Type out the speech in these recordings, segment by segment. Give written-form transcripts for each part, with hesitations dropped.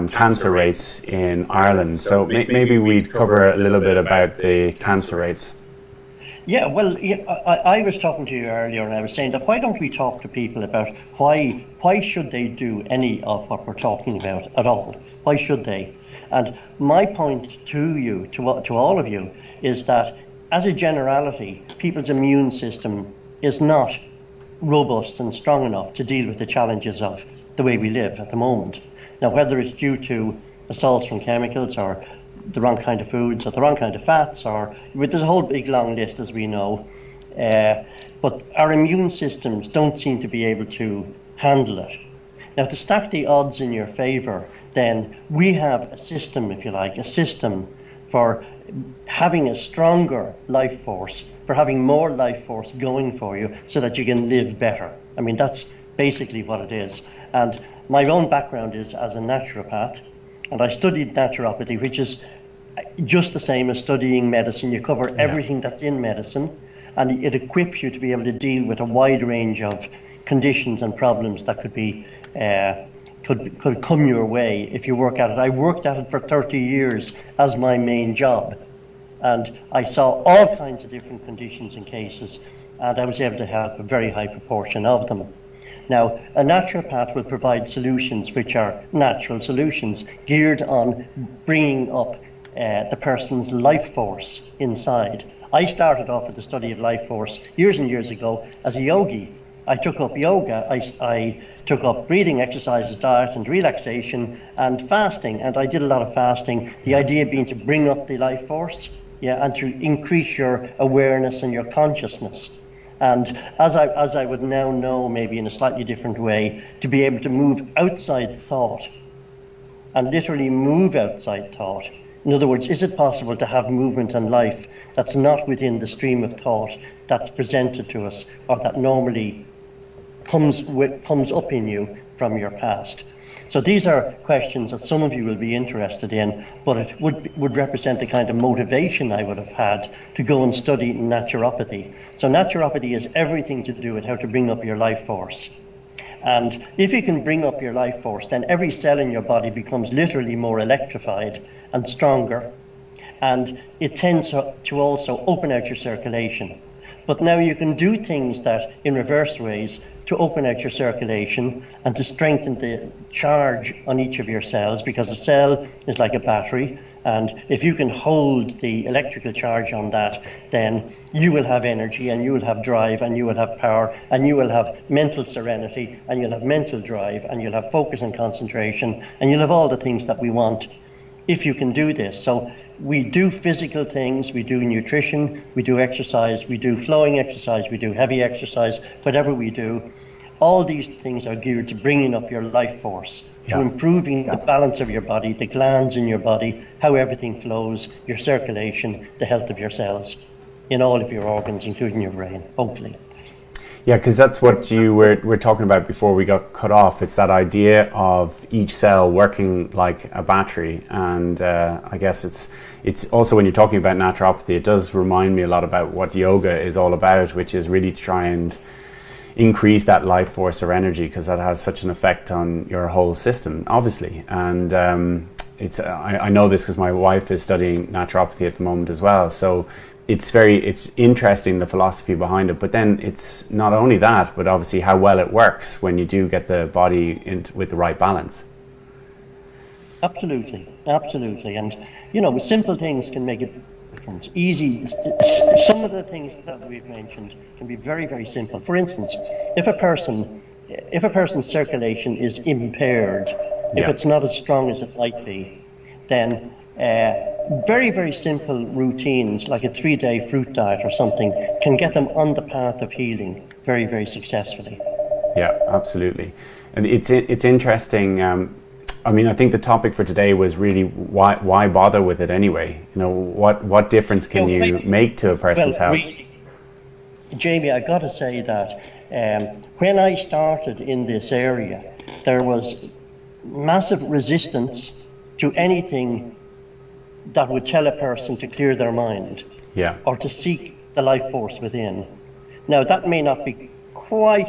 cancer rates in Ireland. So maybe we'd cover a little bit about the cancer rates. Yeah, well, I was talking to you earlier, and I was saying that why don't we talk to people about why should they do any of what we're talking about at all? Why should they? And my point to you, to all of you, is that as a generality, people's immune system is not robust and strong enough to deal with the challenges of the way we live at the moment. Now, whether it's due to assaults from chemicals or the wrong kind of foods or the wrong kind of fats, or there's a whole big long list, as we know, but our immune systems don't seem to be able to handle it. Now, to stack the odds in your favor, then we have a system, if you like, a system for having a stronger life force, for having more life force going for you so that you can live better. I mean, that's basically what it is. And my own background is as a naturopath, and I studied naturopathy, which is just the same as studying medicine. You cover everything that's in medicine, and it equips you to be able to deal with a wide range of conditions and problems that could be could come your way if you work at it. I worked at it for 30 years as my main job, and I saw all kinds of different conditions and cases, and I was able to help a very high proportion of them. Now, a naturopath will provide solutions which are natural solutions geared on bringing up the person's life force inside. I started off with the study of life force years and years ago as a yogi. I took up yoga, I took up breathing exercises, diet and relaxation, and fasting, and I did a lot of fasting, the idea being to bring up the life force, and to increase your awareness and your consciousness. And as I would now know, maybe in a slightly different way, to be able to move outside thought, and literally move outside thought. In other words, is it possible to have movement and life that's not within the stream of thought that's presented to us, or that normally comes up in you from your past? So these are questions that some of you will be interested in, but it would represent the kind of motivation I would have had to go and study naturopathy. So naturopathy is everything to do with how to bring up your life force. And if you can bring up your life force, then every cell in your body becomes literally more electrified and stronger. And it tends to also open out your circulation. But now you can do things that in reverse ways to open out your circulation and to strengthen the charge on each of your cells, because a cell is like a battery, and if you can hold the electrical charge on that, then you will have energy, and you will have drive, and you will have power, and you will have mental serenity, and you'll have mental drive, and you'll have focus and concentration, and you'll have all the things that we want if you can do this. So we do physical things, we do nutrition, we do exercise, we do flowing exercise, we do heavy exercise, whatever we do. All these things are geared to bringing up your life force, to improving the balance of your body, the glands in your body, how everything flows, your circulation, the health of your cells, in all of your organs, including your brain, hopefully. Yeah, because that's what you were talking about before we got cut off. It's that idea of each cell working like a battery, and I guess it's also, when you're talking about naturopathy, it does remind me a lot about what yoga is all about, which is really to try and increase that life force or energy, because that has such an effect on your whole system, obviously. And I know this because my wife is studying naturopathy at the moment as well, so it's interesting, the philosophy behind it, but then it's not only that, but obviously how well it works when you do get the body with the right balance. Absolutely. And simple things can make a difference. Some of the things that we've mentioned can be very, very simple. For instance, if a person's circulation is impaired, if it's not as strong as it might be, then very, very simple routines like a 3-day fruit diet or something can get them on the path of healing very, very successfully. Yeah, absolutely. And it's interesting. I think the topic for today was really why bother with it anyway? What difference can you make to a person's health? Jamie, I got to say that when I started in this area, there was massive resistance to anything that would tell a person to clear their mind, or to seek the life force within. Now, that may not be quite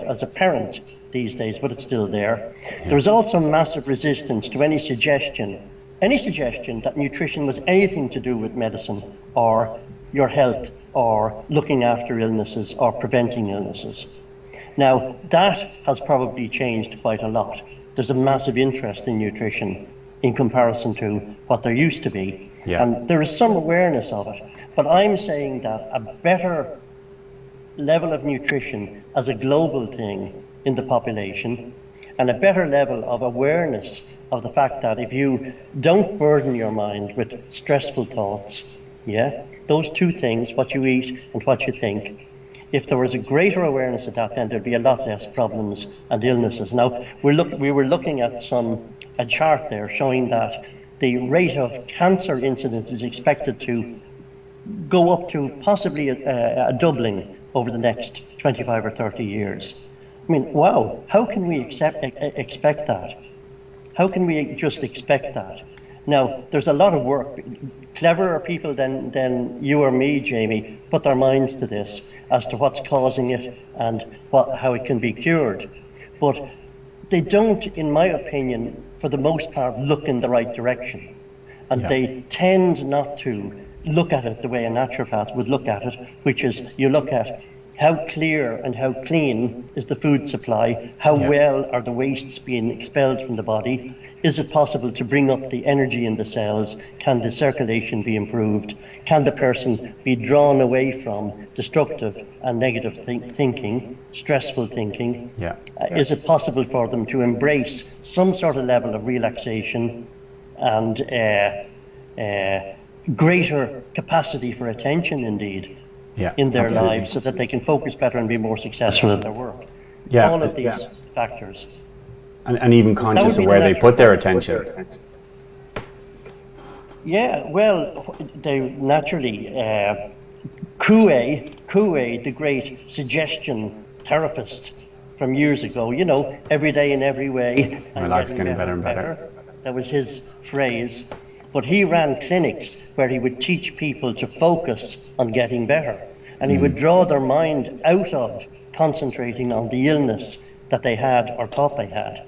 as apparent these days, but it's still there. There is also massive resistance to any suggestion that nutrition was anything to do with medicine or your health or looking after illnesses or preventing illnesses. Now, that has probably changed quite a lot. There's a massive interest in nutrition in comparison to what there used to be. Yeah. And there is some awareness of it. But I'm saying that a better level of nutrition as a global thing in the population, and a better level of awareness of the fact that if you don't burden your mind with stressful thoughts, those two things, what you eat and what you think, if there was a greater awareness of that, then there'd be a lot less problems and illnesses. Now, we were looking at a chart there showing that the rate of cancer incidence is expected to go up to possibly a doubling over the next 25 or 30 years. I mean, wow, how can we expect that? How can we just expect that? Now, there's a lot of work. Cleverer people than you or me, Jamie, put their minds to this as to what's causing it and how it can be cured. But they don't, in my opinion, for the most part, look in the right direction. And they tend not to look at it the way a naturopath would look at it, which is you look at how clear and how clean is the food supply, how well are the wastes being expelled from the body, is it possible to bring up the energy in the cells, can the circulation be improved, can the person be drawn away from destructive and negative thinking, stressful thinking, is it possible for them to embrace some sort of level of relaxation and greater capacity for attention indeed in their lives, so that they can focus better and be more successful at their work. All of these factors. And even conscious of where they put their attention. Yeah, well, they naturally, Coué, the great suggestion therapist from years ago, every day in every way. My life's getting better and better. That was his phrase. But he ran clinics where he would teach people to focus on getting better. And he would draw their mind out of concentrating on the illness that they had or thought they had.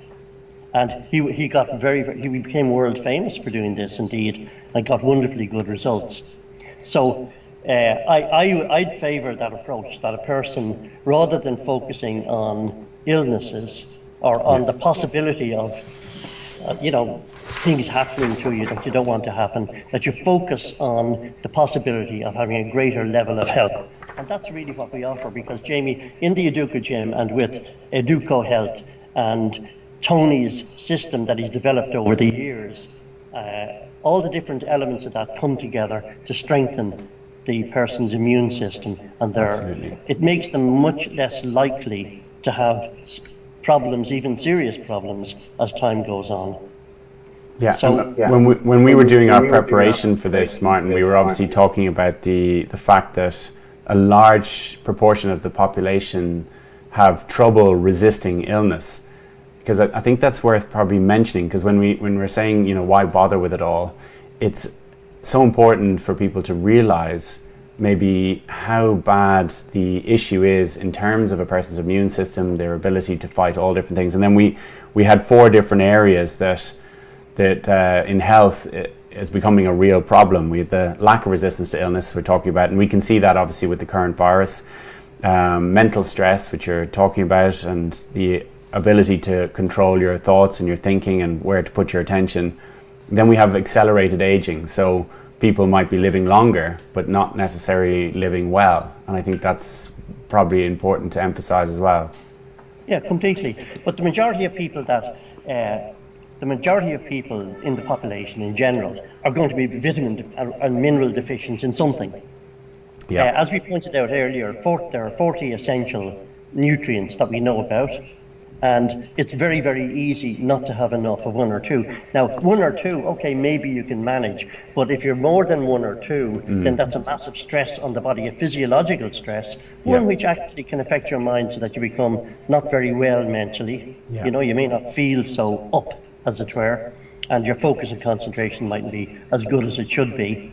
And he got he became world famous for doing this indeed, and got wonderfully good results. So I'd favour that approach, that a person, rather than focusing on illnesses or on the possibility of things happening to you that you don't want to happen, that you focus on the possibility of having a greater level of health. And that's really what we offer, because Jamie, in the Educo Gym and with Educo Health and Tony's system that he's developed over the years, all the different elements of that come together to strengthen the person's immune system, and it makes them much less likely to have problems, even serious problems, as time goes on. Yeah, so when we were doing our preparation for this, Martin, we were obviously talking about the fact that a large proportion of the population have trouble resisting illness. Because I think that's worth probably mentioning, because when we're saying, why bother with it all, it's so important for people to realize maybe how bad the issue is in terms of a person's immune system, their ability to fight all different things. And then we had 4 different areas that in health is becoming a real problem. We had the lack of resistance to illness we're talking about, and we can see that obviously with the current virus, mental stress, which you're talking about, and the ability to control your thoughts and your thinking and where to put your attention. Then we have accelerated aging, so people might be living longer but not necessarily living well, and I think that's probably important to emphasize as well. Yeah, completely. But the majority of people in the population in general are going to be vitamin and mineral deficient in something. As we pointed out earlier, there are 40 essential nutrients that we know about, and it's very, very easy not to have enough of 1 or 2. Now, 1 or 2, okay, maybe you can manage, but if you're more than 1 or 2, then that's a massive stress on the body, a physiological stress, one which actually can affect your mind so that you become not very well mentally. You may not feel so up, as it were, and your focus and concentration mightn't be as good as it should be.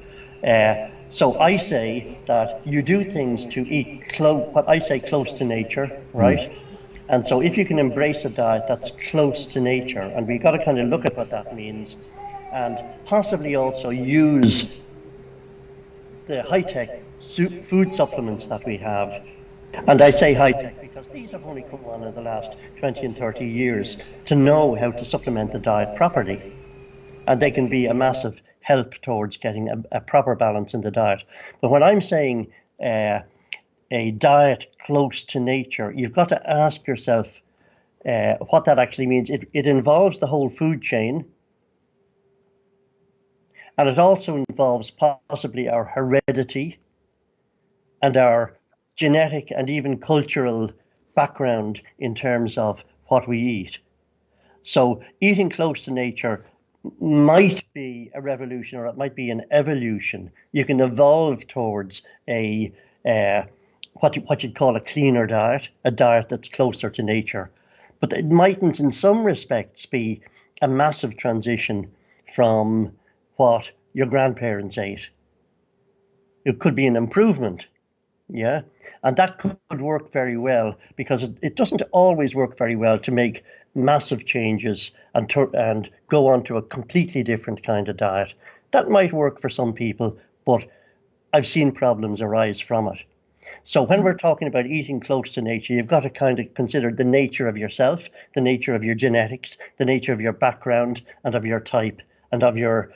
So I say that you do things to eat what I say close to nature, right? And so if you can embrace a diet that's close to nature, and we've got to kind of look at what that means, and possibly also use the high-tech food supplements that we have. And I say high-tech because these have only come on in the last 20 and 30 years to know how to supplement the diet properly. And they can be a massive help towards getting a proper balance in the diet. But when I'm saying a diet close to nature, you've got to ask yourself what that actually means. It involves the whole food chain, and it also involves possibly our heredity and our genetic and even cultural background in terms of what we eat. So eating close to nature might be a revolution, or it might be an evolution. You can evolve towards a what you'd call a cleaner diet, a diet that's closer to nature. But it mightn't, in some respects, be a massive transition from what your grandparents ate. It could be an improvement, yeah? And that could work very well, because it doesn't always work very well to make massive changes and go on to a completely different kind of diet. That might work for some people, but I've seen problems arise from it. So when we're talking about eating close to nature, you've got to kind of consider the nature of yourself, the nature of your genetics, the nature of your background and of your type and of your,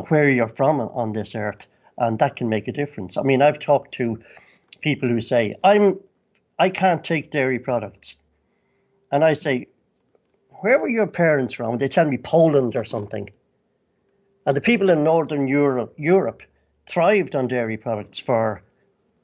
where you're from on this earth. And that can make a difference. I mean, I've talked to people who say, I can't take dairy products. And I say, where were your parents from? They tell me Poland or something. And the people in Northern Europe thrived on dairy products for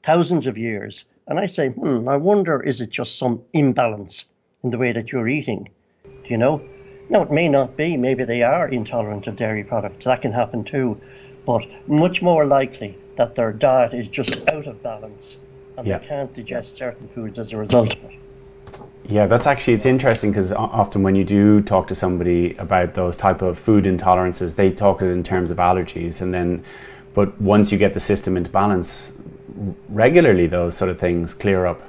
thousands of years. And I say, I wonder, is it just some imbalance in the way that you're eating? Do you know? Now, it may not be. Maybe they are intolerant of dairy products. That can happen too. But much more likely that their diet is just out of balance and they can't digest certain foods as a result of it. Yeah, it's interesting, because often when you do talk to somebody about those type of food intolerances, they talk it in terms of allergies, but once you get the system into balance, regularly those sort of things clear up.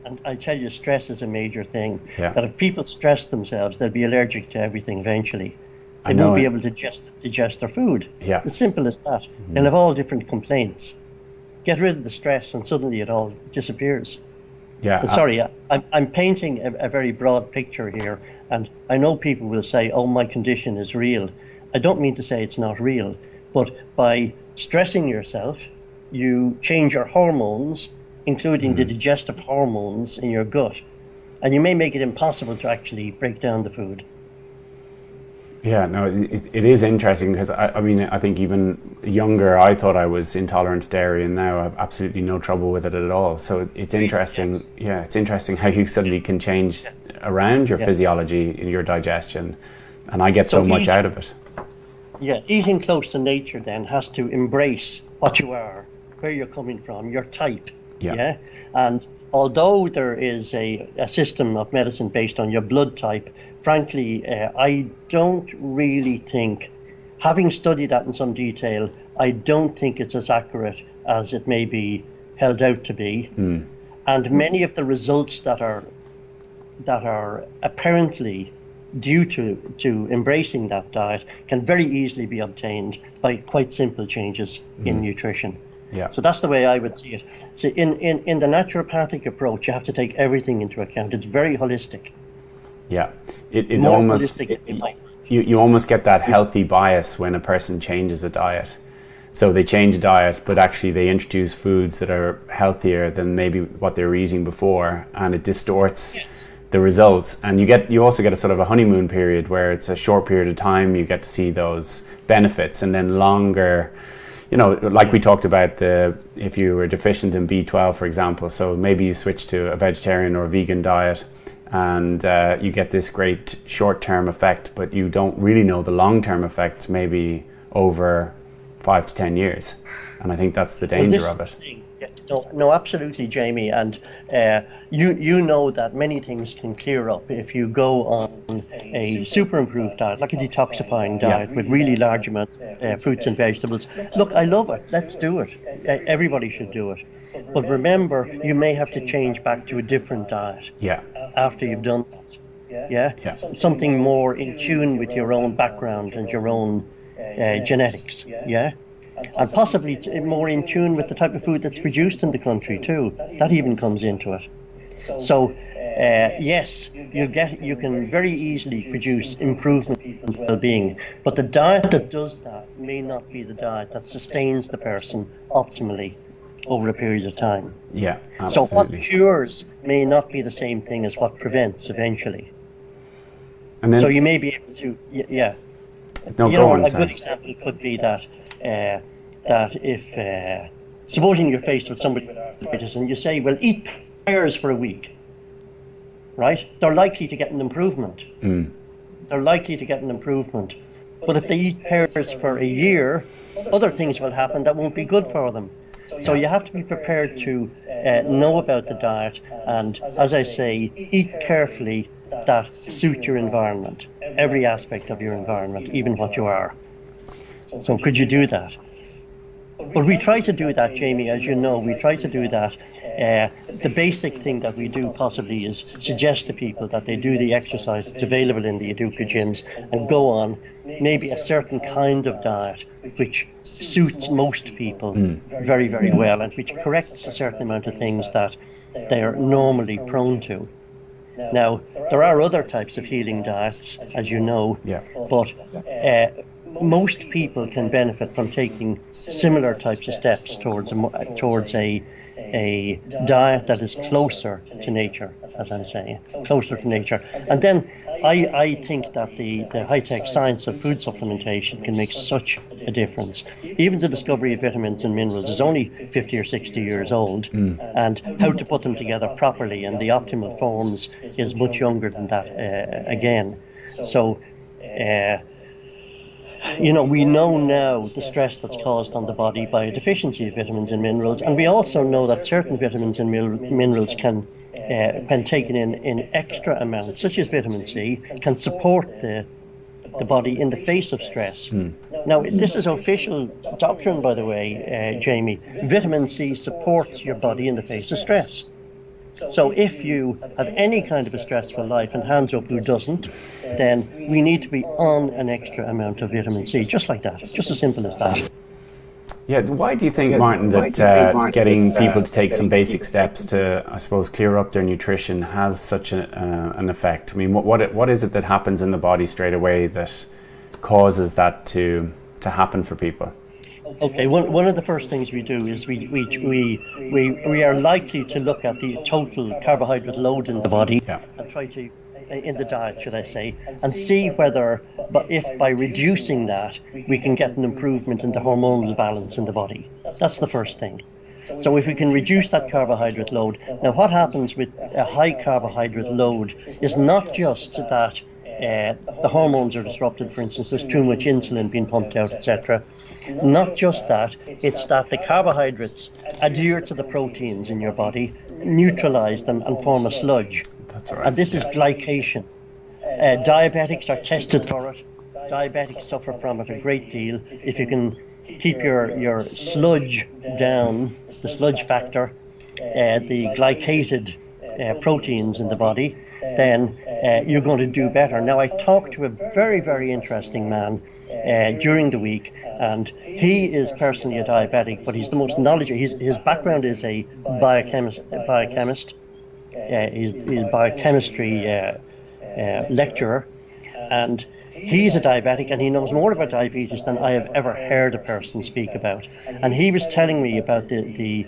And I tell you, stress is a major thing. Yeah. That if people stress themselves, they'll be allergic to everything eventually. They won't be able to digest their food. Yeah. As simple as that. Mm-hmm. They'll have all different complaints. Get rid of the stress and suddenly it all disappears. Yeah. Sorry, I'm painting a very broad picture here, and I know people will say, oh, my condition is real. I don't mean to say it's not real, but by stressing yourself, you change your hormones, including the digestive hormones in your gut, and you may make it impossible to actually break down the food. Yeah, no, it is interesting, because I think even younger, I thought I was intolerant to dairy, and now I have absolutely no trouble with it at all. So it's interesting. Yes. Yeah, it's interesting how you suddenly can change around your physiology in your digestion, and I get so much out of it. Yeah, eating close to nature then has to embrace what you are, where you're coming from, your type. Yeah. And although there is a system of medicine based on your blood type, frankly, I don't really think, having studied that in some detail, I don't think it's as accurate as it may be held out to be. And many of the results that are apparently due to embracing that diet can very easily be obtained by quite simple changes in nutrition. Yeah. So that's the way I would see it. So in the naturopathic approach, you have to take everything into account. It's very holistic. Yeah, it almost you almost get that healthy bias when a person changes a diet. So they change a diet, but actually they introduce foods that are healthier than maybe what they were eating before, and it distorts the results. And you also get a sort of a honeymoon period where it's a short period of time you get to see those benefits, and then longer. Like we talked about, if you were deficient in B12, for example, so maybe you switch to a vegetarian or a vegan diet, and you get this great short-term effect, but you don't really know the long-term effect maybe over 5 to 10 years. And I think that's the danger of it. No, no, absolutely, Jamie. And you know that many things can clear up if you go on a super improved diet, like a detoxifying Yeah. diet with really large amounts of fruits and vegetables. Look, I love it. Let's do it. Everybody should do it. But remember, you may have to change back to a different diet Yeah. after you've done that. Yeah? Yeah. Something more in tune with your own background and your own genetics. Yeah? And possibly more in tune with the type of food that's produced in the country too. That even comes into it. So yes, you can very easily produce improvement in well-being, but the diet that does that may not be the diet that sustains the person optimally over a period of time. Yeah, So what absolutely. cures may not be the same thing as what prevents eventually. And then, So you may be able to, yeah. no, You go know, on, a sorry. good example could be that if supposing you're faced with somebody with arthritis and you say, well, eat pears for a week, right? They're likely to get an improvement. They're likely to get an improvement. But if they eat pears for a year, other things will happen that won't be good for them. So you have to be prepared to know about the diet and, as I say, eat carefully that suit your environment, every aspect of your environment, even what you are. So could you do that? But we try to do that, Jamie, as you know, we try to do that. The basic thing that we do possibly is suggest to people that they do the exercise that's available in the Educa gyms and go on maybe a certain kind of diet which suits most people very, very well and which corrects a certain amount of things that they are normally prone to. Now, there are other types of healing diets, as you know, but most people can benefit from taking similar types of steps towards a diet that is closer to nature, as I'm saying, closer to nature. And then I think that the high-tech science of food supplementation can make such a difference. Even the discovery of vitamins and minerals is only 50 or 60 years old, and how to put them together properly and the optimal forms is much younger than that again. So, you know, we know now the stress that's caused on the body by a deficiency of vitamins and minerals, and we also know that certain vitamins and minerals can, when taken in extra amounts, such as vitamin C, can support the body in the face of stress. Now, this is official doctrine, by the way, Jamie. Vitamin C supports your body in the face of stress. So if you have any kind of a stressful life, and hands up who doesn't, then we need to be on an extra amount of vitamin C, just like that, just as simple as that. Yeah, why do you think, Martin, that getting people to take some basic steps to, I suppose, clear up their nutrition has such an effect? I mean, what is it that happens in the body straight away that causes that to happen for people? Okay, one of the first things we do is we are likely to look at the total carbohydrate load in the body and try to, in the diet, should I say, and see whether, but if by reducing that, we can get an improvement in the hormonal balance in the body. That's the first thing. So if we can reduce that carbohydrate load, now what happens with a high carbohydrate load is not just that the hormones are disrupted, for instance, there's too much insulin being pumped out, etc. Not just that, it's that the carbohydrates adhere to the proteins in your body, neutralize them and form a sludge. That's right. And this is glycation. Diabetics are tested for it. Diabetics suffer from it a great deal. If you can keep your sludge down, the sludge factor, the glycated proteins in the body, then you're going to do better. Now, I talked to a very, very interesting man during the week, and he is personally a diabetic, but he's the most knowledgeable. His background is a biochemist. He's a biochemistry lecturer, and he's a diabetic, and he knows more about diabetes than I have ever heard a person speak about. And he was telling me about the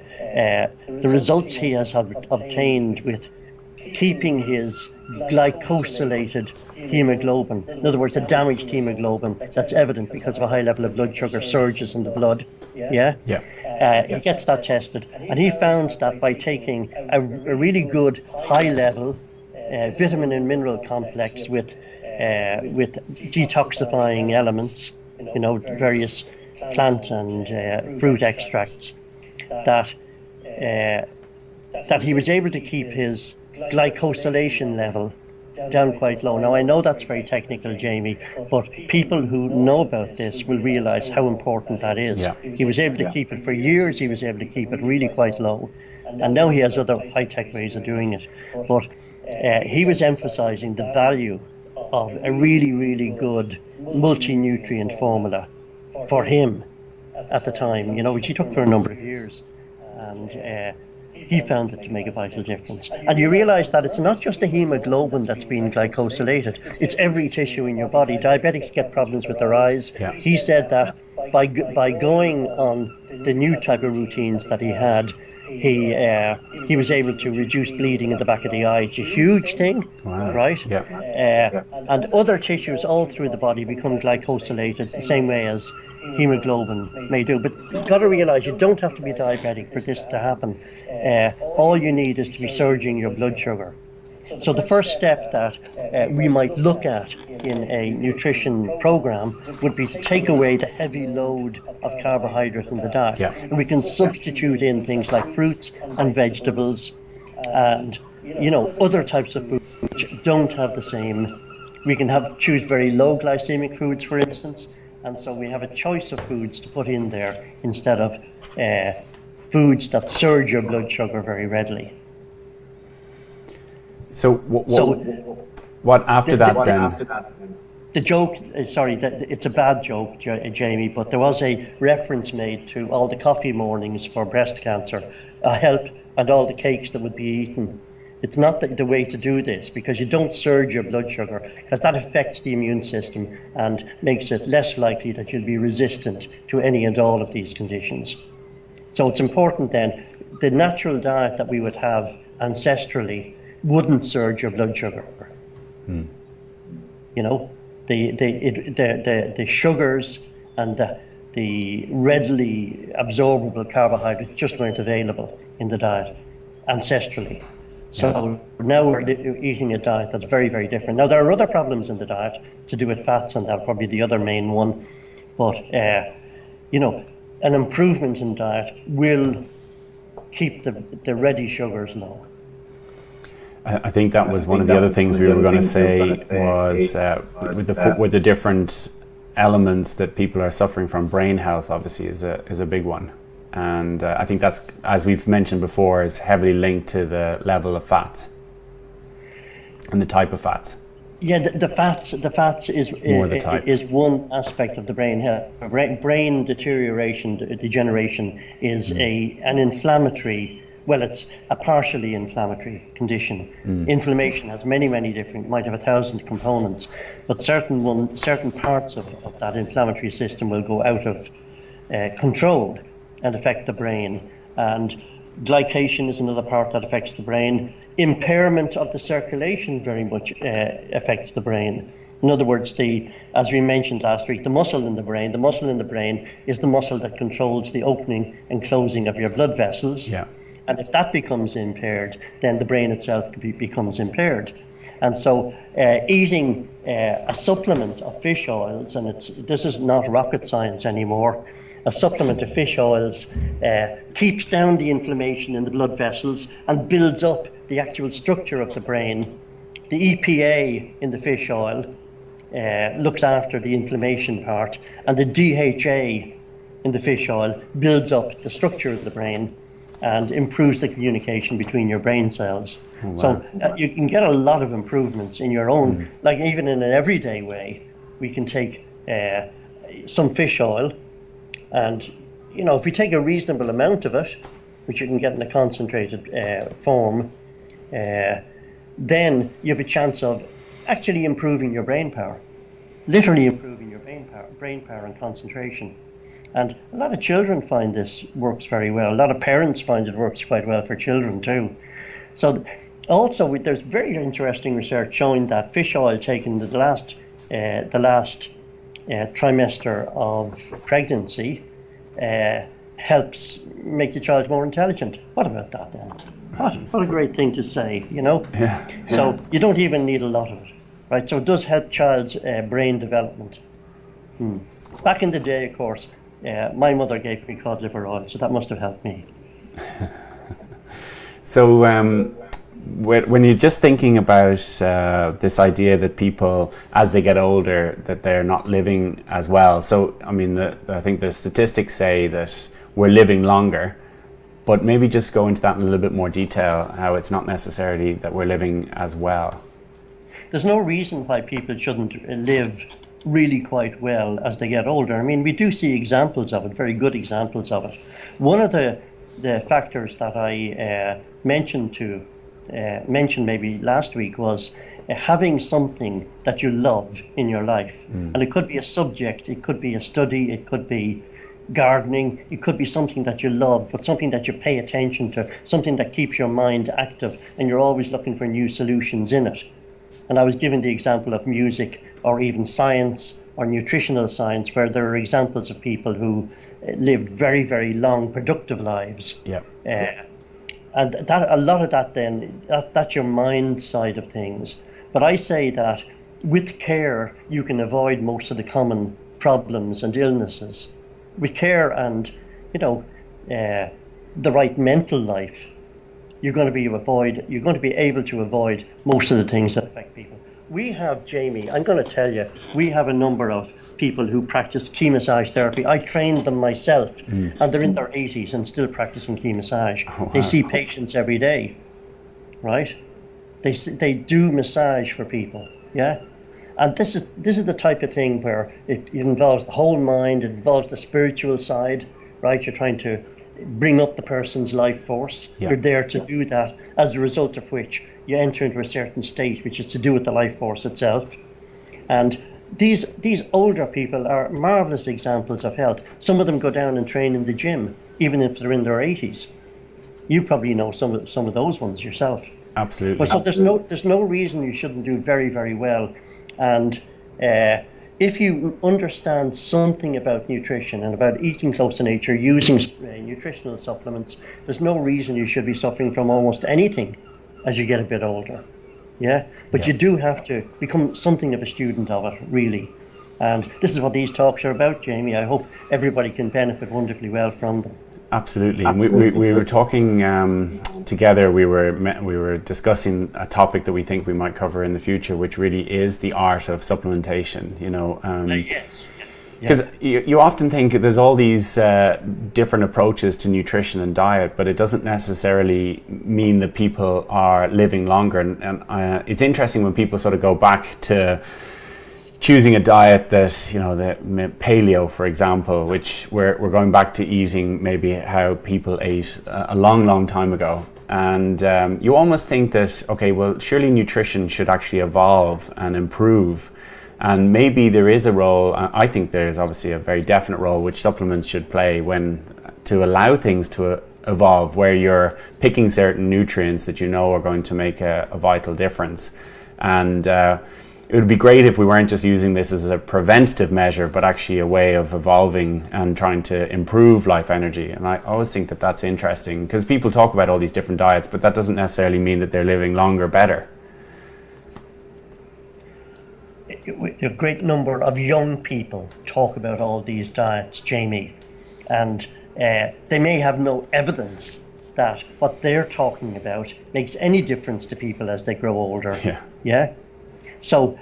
results he has obtained with keeping his glycosylated hemoglobin, in other words, the damaged hemoglobin that's evident because of a high level of blood sugar surges in the blood. He gets that tested, and he found that by taking a really good high level vitamin and mineral complex with detoxifying elements, you know, various plant and fruit extracts, that that he was able to keep his glycosylation level down quite low. Now, I know that's very technical, Jamie, but people who know about this will realize how important that is. Yeah. He was able to keep it for years. He was able to keep it really quite low. And now he has other high-tech ways of doing it. But he was emphasizing the value of a really, really good multi-nutrient formula for him at the time, which he took for a number of years. And he found it to make a vital difference. And you realize that it's not just the hemoglobin that's being glycosylated, it's every tissue in your body. Diabetics get problems with their eyes. Yeah. He said that by going on the new type of routines that he had, he was able to reduce bleeding in the back of the eye. It's a huge thing, Wow. right? Yeah. And other tissues all through the body become glycosylated the same way as hemoglobin may do. But you've got to realize you don't have to be diabetic for this to happen. All you need is to be surging your blood sugar. So the first step that we might look at in a nutrition program would be to take away the heavy load of carbohydrate in the diet. Yeah. And we can substitute in things like fruits and vegetables and other types of foods which don't have the same. We can choose very low glycemic foods, for instance, and so we have a choice of foods to put in there instead of foods that surge your blood sugar very readily. So what after that then? The joke, it's a bad joke, Jamie, but there was a reference made to all the coffee mornings for breast cancer, help, and all the cakes that would be eaten. It's not the way to do this, because you don't surge your blood sugar, because that affects the immune system and makes it less likely that you'll be resistant to any and all of these conditions. So it's important then, the natural diet that we would have ancestrally wouldn't surge your blood sugar. The sugars and the readily absorbable carbohydrates just weren't available in the diet ancestrally. So now we're eating a diet that's very, very different. Now, there are other problems in the diet to do with fats, and that's probably the other main one. But, an improvement in diet will keep the ready sugars low. I think that was one of the other things we were going to say was with the different elements that people are suffering from. Brain health obviously is a big one, and I think that's, as we've mentioned before, is heavily linked to the level of fats and the type of fats. Yeah, the fats is one aspect of the brain health. Brain degeneration is an inflammatory. Well, it's a partially inflammatory condition. Inflammation has many different, might have 1,000 components, but certain parts of that inflammatory system will go out of control and affect the brain. And glycation is another part that affects the brain. Impairment of the circulation very much affects the brain. In other words, as we mentioned last week, the muscle in the brain is the muscle that controls the opening and closing of your blood vessels. Yeah. And if that becomes impaired, then the brain itself becomes impaired. And so eating a supplement of fish oils, and this is not rocket science anymore, a supplement of fish oils keeps down the inflammation in the blood vessels and builds up the actual structure of the brain. The EPA in the fish oil looks after the inflammation part, and the DHA in the fish oil builds up the structure of the brain and improves the communication between your brain cells. Oh, wow. So you can get a lot of improvements in your own, like even in an everyday way. We can take some fish oil, and if we take a reasonable amount of it, which you can get in a concentrated form, then you have a chance of actually improving your brain power, literally improving your brain power and concentration. And a lot of children find this works very well. A lot of parents find it works quite well for children too. So also there's very interesting research showing that fish oil taken the last trimester of pregnancy helps make the child more intelligent. What about that then? What a great thing to say, Yeah. So you don't even need a lot of it, right? So it does help child's brain development. Back in the day, of course, my mother gave me cod liver oil, so that must have helped me. So when you're just thinking about this idea that people, as they get older, that they're not living as well. So, I mean, I think the statistics say that we're living longer, but maybe just go into that in a little bit more detail, how it's not necessarily that we're living as well. There's no reason why people shouldn't live really quite well as they get older. I mean, we do see examples of it, very good examples of it. One of the factors that I mentioned maybe last week was having something that you love in your life. And it could be a subject, it could be a study, it could be gardening, it could be something that you love, but something that you pay attention to, something that keeps your mind active and you're always looking for new solutions in it. And I was given the example of music or even science or nutritional science, where there are examples of people who lived very, very long, productive lives. Yeah. And that, a lot of that then, that's your mind side of things. But I say that with care, you can avoid most of the common problems and illnesses. With care and, the right mental life, you're going to be able to avoid most of the things that affect people. We have, Jamie, I'm going to tell you, we have a number of people who practice key massage therapy. I trained them myself, and they're in their 80s and still practicing key massage. Oh, wow. They see patients every day, right? They do massage for people, yeah? And this is the type of thing where it involves the whole mind, it involves the spiritual side, right? You're trying to bring up the person's life force. Yeah. You're there to do that, as a result of which you enter into a certain state, which is to do with the life force itself. And these older people are marvelous examples of health. Some of them go down and train in the gym, even if they're in their 80s. You probably know some of those ones yourself. Absolutely. But so there's no reason you shouldn't do very, very well. And if you understand something about nutrition and about eating close to nature, using nutritional supplements, there's no reason you should be suffering from almost anything as you get a bit older. Yeah, but you do have to become something of a student of it, really. And this is what these talks are about, Jamie. I hope everybody can benefit wonderfully well from them. Absolutely. And we were talking together, we were discussing a topic that we think we might cover in the future, which really is the art of supplementation, Yes. Because you often think there's all these different approaches to nutrition and diet, but it doesn't necessarily mean that people are living longer. And it's interesting when people sort of go back to choosing a diet that, the paleo, for example, which we're going back to eating maybe how people ate a long, long time ago. And you almost think that, okay, well, surely nutrition should actually evolve and improve. And maybe there is a role, I think there's obviously a very definite role which supplements should play to allow things to evolve, where you're picking certain nutrients that are going to make a vital difference. And it would be great if we weren't just using this as a preventative measure, but actually a way of evolving and trying to improve life energy. And I always think that that's interesting, because people talk about all these different diets, but that doesn't necessarily mean that they're living longer, better. A great number of young people talk about all these diets, Jamie, and they may have no evidence that what they're talking about makes any difference to people as they grow older. Yeah. So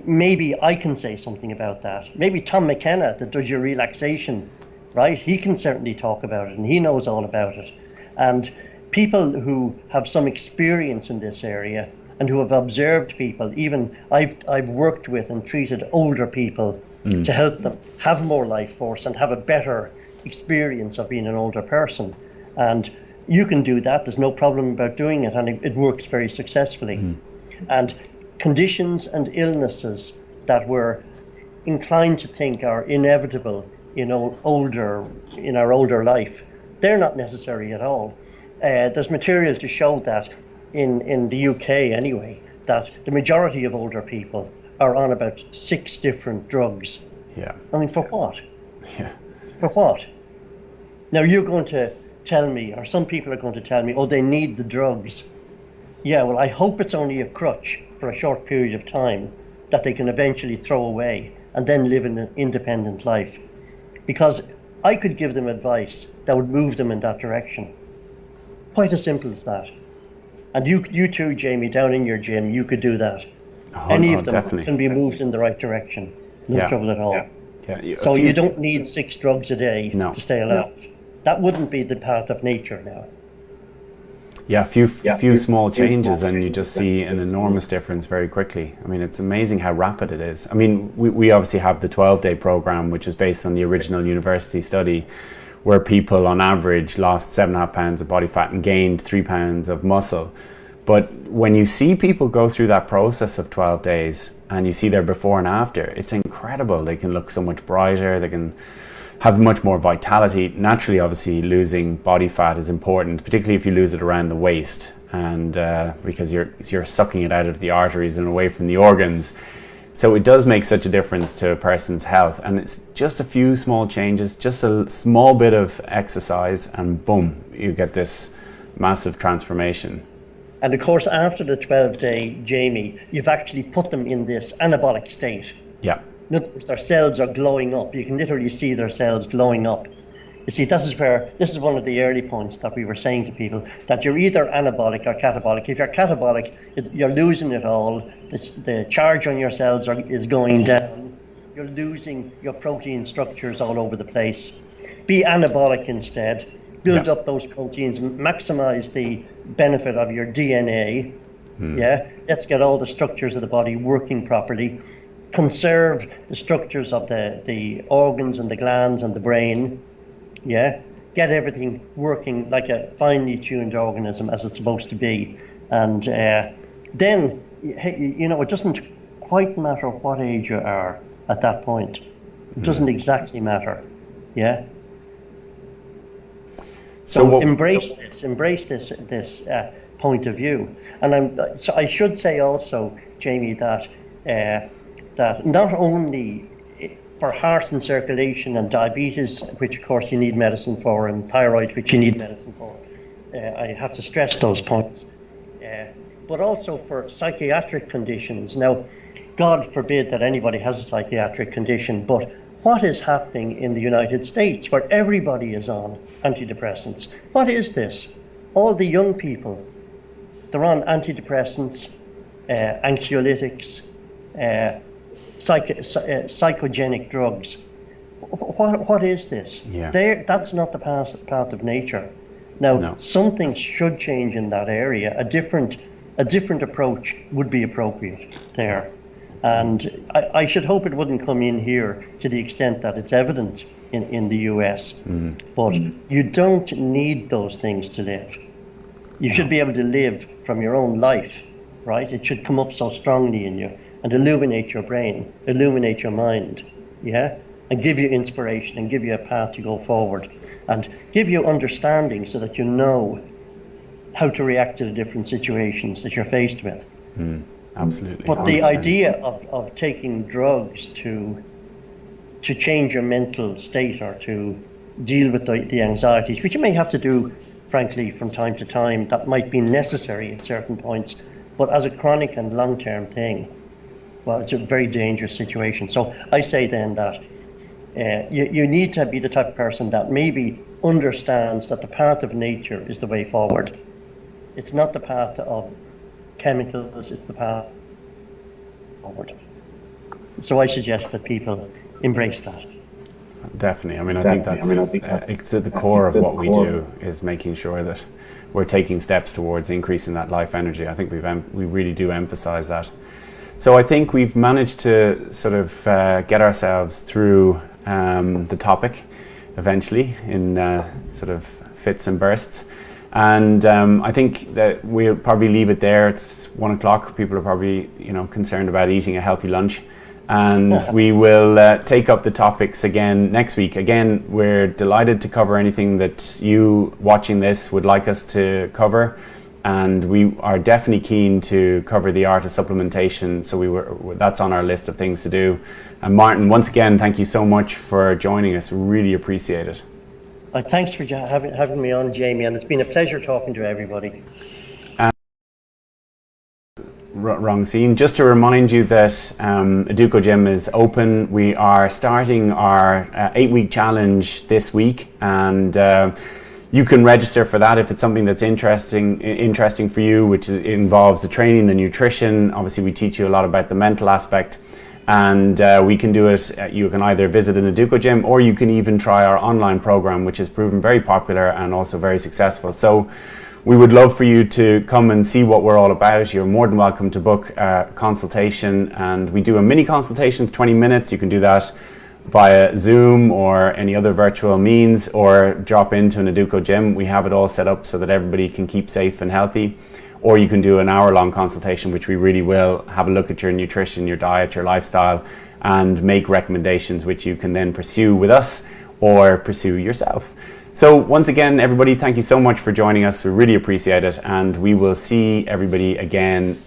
maybe I can say something about that. Maybe Tom McKenna, that does your relaxation, right? He can certainly talk about it, and he knows all about it. And people who have some experience in this area and who have observed people, even I've worked with and treated older people to help them have more life force and have a better experience of being an older person. And you can do that. There's no problem about doing it, and it works very successfully. And conditions and illnesses that we're inclined to think are inevitable in our older life, they're not necessary at all. There's material to show that in the UK anyway, that the majority of older people are on about 6 different drugs. Yeah. I mean, for what? Yeah. For what? Now you're going to tell me, or some people are going to tell me, oh, they need the drugs. Yeah, well, I hope it's only a crutch for a short period of time that they can eventually throw away and then live an independent life. Because I could give them advice that would move them in that direction. Quite as simple as that. And you too, Jamie, down in your gym, you could do that. Any of them definitely can be moved in the right direction. No trouble at all. So you don't need 6 drugs a day to stay alive. That wouldn't be the path of nature now. Yeah, a few small changes and you just see an enormous difference very quickly. I mean, it's amazing how rapid it is. I mean, we obviously have the 12-day program, which is based on the original university study, where people on average lost 7.5 pounds of body fat and gained 3 pounds of muscle. But when you see people go through that process of 12 days and you see their before and after, it's incredible. They can look so much brighter, they can have much more vitality. Naturally, obviously, losing body fat is important, particularly if you lose it around the waist, and because you're sucking it out of the arteries and away from the organs. So it does make such a difference to a person's health, and it's just a few small changes, just a small bit of exercise, and boom, you get this massive transformation. And of course, after the 12-day, Jamie, you've actually put them in this anabolic state. Yeah. In other words, their cells are glowing up. You can literally see their cells glowing up. You see, this is one of the early points that we were saying to people, that you're either anabolic or catabolic. If you're catabolic, you're losing it all. The charge on your cells is going down. You're losing your protein structures all over the place. Be anabolic instead. Build up those proteins, maximize the benefit of your DNA. Let's get all the structures of the body working properly. Conserve the structures of the organs and the glands and the brain. Get everything working like a finely tuned organism as it's supposed to be. And then, it doesn't quite matter what age you are at that point. It doesn't exactly matter. So embrace this point of view. And I should say also, Jamie, that not only for heart and circulation and diabetes, which of course you need medicine for, and thyroid, which you need medicine for, I have to stress those points, but also for psychiatric conditions. Now, God forbid that anybody has a psychiatric condition, but what is happening in the United States where everybody is on antidepressants? What is this? All the young people, they're on antidepressants, anxiolytics, psychogenic drugs. What is this? That's not the path of nature. Now, something should change in that area. A different approach would be appropriate there. And I should hope it wouldn't come in here to the extent that it's evident in the US. But you don't need those things to live. You should be able to live from your own life, right? It should come up so strongly in you and illuminate your brain, illuminate your mind, and give you inspiration and give you a path to go forward and give you understanding so that you know how to react to the different situations that you're faced with. Absolutely. But 100%. The idea of taking drugs to change your mental state or to deal with the anxieties, which you may have to do, frankly, from time to time, that might be necessary at certain points, but as a chronic and long-term thing, well, it's a very dangerous situation. So I say then that you need to be the type of person that maybe understands that the path of nature is the way forward. It's not the path of chemicals, it's the path forward. So I suggest that people embrace that. Definitely. I mean, I think that's it's at the core of what we do, is making sure that we're taking steps towards increasing that life energy. I think we really do emphasize that. So I think we've managed to sort of get ourselves through the topic eventually in sort of fits and bursts. And I think that we'll probably leave it there. It's 1 o'clock. People are probably, concerned about eating a healthy lunch. And we will take up the topics again next week. Again, we're delighted to cover anything that you watching this would like us to cover. And we are definitely keen to cover the art of supplementation. So that's on our list of things to do. And Martin, once again, thank you so much for joining us. Really appreciate it. Thanks for having me on, Jamie, and it's been a pleasure talking to everybody. Wrong scene. Just to remind you that Aduco Gym is open. We are starting our 8-week challenge this week, and you can register for that if it's something that's interesting for you, which involves the training, the nutrition. Obviously, we teach you a lot about the mental aspect, and we can do it. You can either visit an Educo gym, or you can even try our online program, which has proven very popular and also very successful. So we would love for you to come and see what we're all about. You're more than welcome to book a consultation, and we do a mini consultation of 20 minutes. You can do that via Zoom or any other virtual means, or drop into an Educo gym. We have it all set up so that everybody can keep safe and healthy. Or you can do an hour-long consultation, which we really will have a look at your nutrition, your diet, your lifestyle, and make recommendations which you can then pursue with us or pursue yourself. So once again, everybody, thank you so much for joining us. We really appreciate it, and we will see everybody again